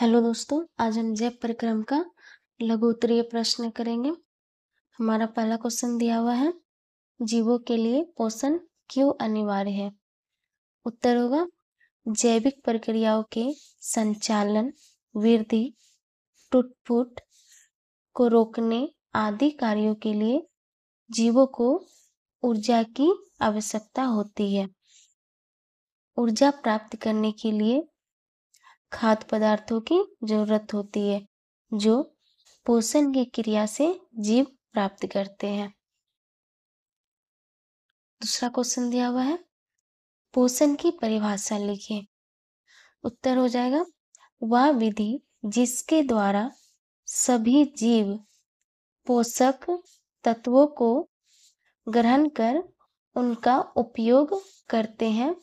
Hello दोस्तों, आज हम जैव परिक्रम का लघु उत्तरीय प्रश्न करेंगे। हमारा पहला क्वेश्चन दिया हुआ है, जीवों के लिए पोषण क्यों अनिवार्य है? उत्तर होगा, जैविक प्रक्रियाओं के संचालन, वृद्धि, टूट-फूट को रोकने आदि कार्यों के लिए जीवों को ऊर्जा की आवश्यकता होती है। ऊर्जा प्राप्त करने के लिए खाद्य पदार्थों की जरूरत होती है, जो पोषण की क्रिया से जीव प्राप्त करते हैं। दूसरा क्वेश्चन दिया हुआ है, पोषण की परिभाषा लिखिए। उत्तर हो जाएगा, वह विधि जिसके द्वारा सभी जीव पोषक तत्वों को ग्रहण कर उनका उपयोग करते हैं,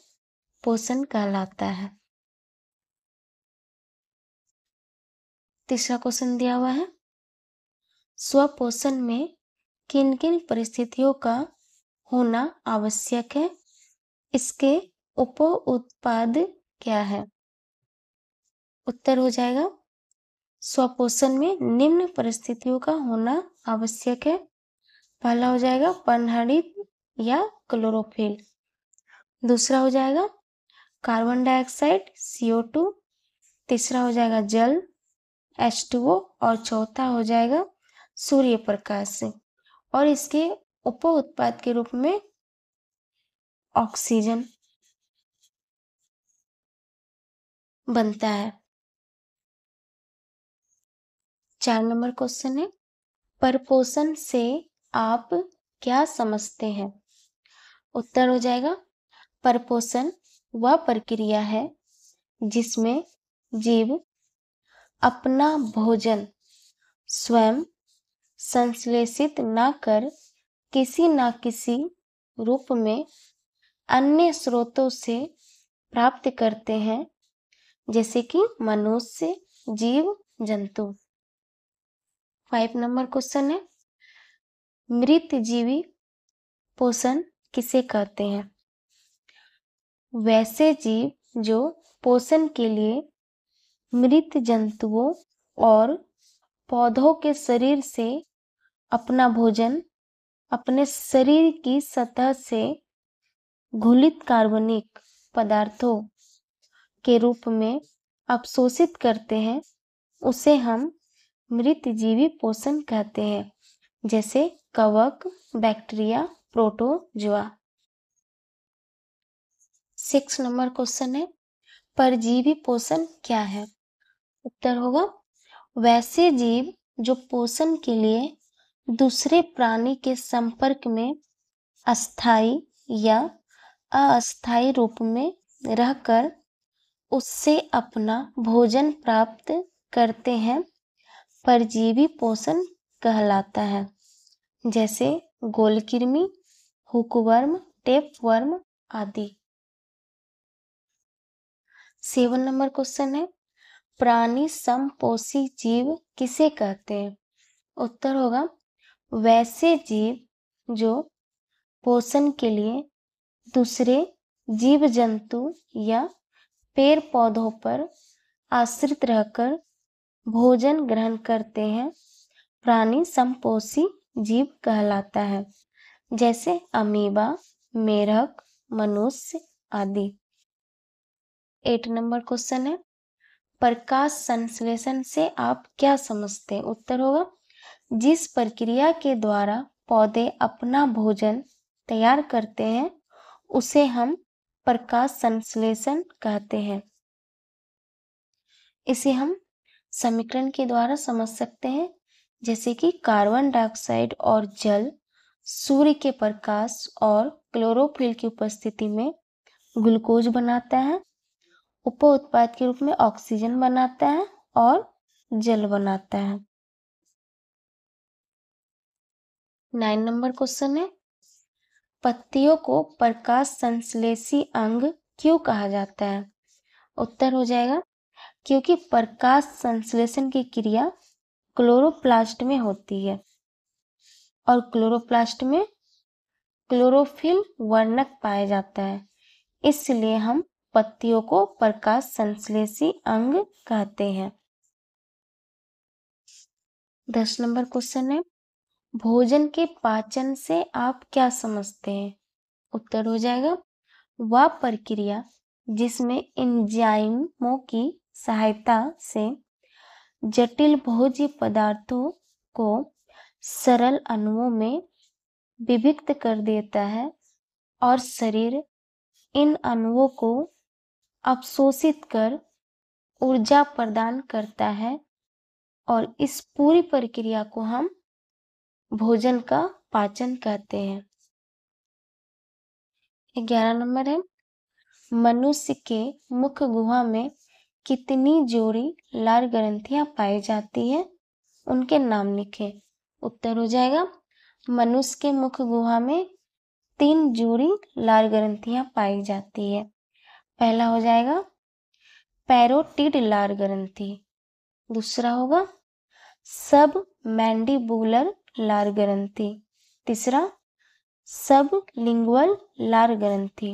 पोषण कहलाता है। तीसरा क्वेश्चन दिया हुआ है, स्वपोषण में किन किन परिस्थितियों का होना आवश्यक है? इसके उप उत्पाद क्या है? उत्तर हो जाएगा, स्वपोषण में निम्न परिस्थितियों का होना आवश्यक है। पहला हो जाएगा पनहरित या क्लोरोफिल। दूसरा हो जाएगा कार्बन डाइऑक्साइड CO2। तीसरा हो जाएगा जल H2O और चौथा हो जाएगा सूर्य प्रकाश से, और इसके उप उत्पाद के रूप में ऑक्सीजन बनता है। 4 नंबर क्वेश्चन है, परपोषण से आप क्या समझते हैं? उत्तर हो जाएगा, परपोषण वह प्रक्रिया है जिसमें जीव अपना भोजन स्वयं संश्लेषित न कर किसी न किसी रूप में अन्य स्रोतों से प्राप्त करते हैं, जैसे कि मनुष्य, जीव, जंतु। 5 नंबर क्वेश्चन है, मृत जीवी पोषण किसे कहते हैं? वैसे जीव जो पोषण के लिए मृत जंतुओं और पौधों के शरीर से अपना भोजन अपने शरीर की सतह से घुलित कार्बनिक पदार्थों के रूप में अवशोषित करते हैं, उसे हम मृत जीवी पोषण कहते हैं, जैसे कवक, बैक्टीरिया, प्रोटोजोआ। 6 नंबर क्वेश्चन है, परजीवी पोषण क्या है? उत्तर होगा, वैसे जीव जो पोषण के लिए दूसरे प्राणी के संपर्क में अस्थायी या अस्थायी रूप में रहकर उससे अपना भोजन प्राप्त करते हैं, परजीवी पोषण कहलाता है, जैसे गोलकृमि, हुकवर्म, टेपवर्म आदि। 7 नंबर क्वेश्चन है, प्राणी समपोषी जीव किसे कहते हैं? उत्तर होगा, वैसे जीव जो पोषण के लिए दूसरे जीव जंतु या पेड़ पौधों पर आश्रित रहकर भोजन ग्रहण करते हैं, प्राणी समपोषी जीव कहलाता है, जैसे अमीबा, मेढक, मनुष्य आदि। 8 नंबर क्वेश्चन है, प्रकाश संश्लेषण से आप क्या समझते हैं? उत्तर होगा, जिस प्रक्रिया के द्वारा पौधे अपना भोजन तैयार करते हैं, उसे हम प्रकाश संश्लेषण कहते हैं। इसे हम समीकरण के द्वारा समझ सकते हैं, जैसे कि कार्बन डाइऑक्साइड और जल सूर्य के प्रकाश और क्लोरोफिल की उपस्थिति में ग्लूकोज बनाता है, उप उत्पाद के रूप में ऑक्सीजन बनाता है और जल बनाता है। 9 नंबर क्वेश्चन है, पत्तियों को प्रकाश संश्लेषी अंग क्यों कहा जाता है? उत्तर हो जाएगा, क्योंकि प्रकाश संश्लेषण की क्रिया क्लोरोप्लास्ट में होती है और क्लोरोप्लास्ट में क्लोरोफिल वर्णक पाया जाता है, इसलिए हम पत्तियों को प्रकाश संश्लेषी अंग कहते हैं। 10 नंबर क्वेश्चन है, भोजन के पाचन से आप क्या समझते हैं? उत्तर हो जाएगा, वह प्रक्रिया जिसमें एंजाइमों की सहायता से जटिल भोज्य पदार्थों को सरल अणुओं में विभक्त कर देता है और शरीर इन अणुओं को अवशोषित कर ऊर्जा प्रदान करता है, और इस पूरी प्रक्रिया को हम भोजन का पाचन कहते हैं। 11 नंबर है, मनुष्य के मुख गुहा में कितनी जोड़ी लार ग्रंथियां पाई जाती है? उनके नाम लिखें। उत्तर हो जाएगा, मनुष्य के मुख गुहा में 3 जोड़ी लार ग्रंथियां पाई जाती है। पहला हो जाएगा पैरोटिड लार ग्रंथि, दूसरा होगा सब मैंडिबुलर लार ग्रंथि, तीसरा सब लिंगुअल लार ग्रंथि।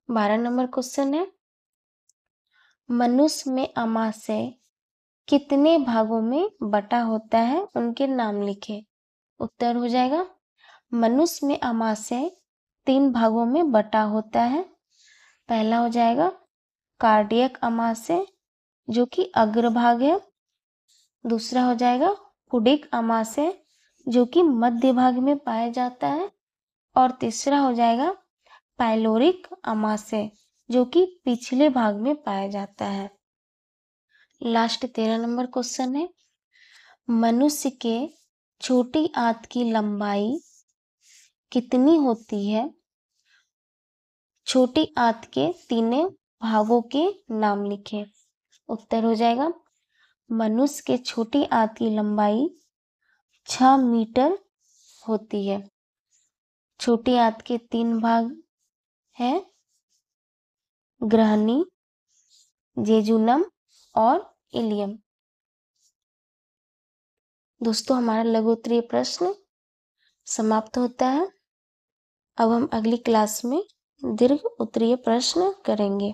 12 नंबर क्वेश्चन है, मनुष्य में आमाशय कितने भागों में बटा होता है? उनके नाम लिखें। उत्तर हो जाएगा, मनुष्य में आमाशय 3 भागों में बटा होता है। पहला हो जाएगा कार्डियक आमाशय, जो कि अग्रभाग है। दूसरा हो जाएगा पुडिक आमाशय, जो कि मध्य भाग में पाया जाता है। और तीसरा हो जाएगा पाइलोरिक आमाशय, जो कि पिछले भाग में पाया जाता है। लास्ट 13 नंबर क्वेश्चन है, मनुष्य के छोटी आंत की लंबाई कितनी होती है? छोटी आंत के तीनों भागों के नाम लिखें। उत्तर हो जाएगा, मनुष्य के छोटी आंत की लंबाई 6 मीटर होती है। छोटी आंत के 3 भाग हैं, ग्रहणी, जेजुनम और इलियम। दोस्तों, हमारा लघु उत्तरीय प्रश्न समाप्त होता है। अब हम अगली क्लास में दीर्घ उत्तरीय प्रश्न करेंगे।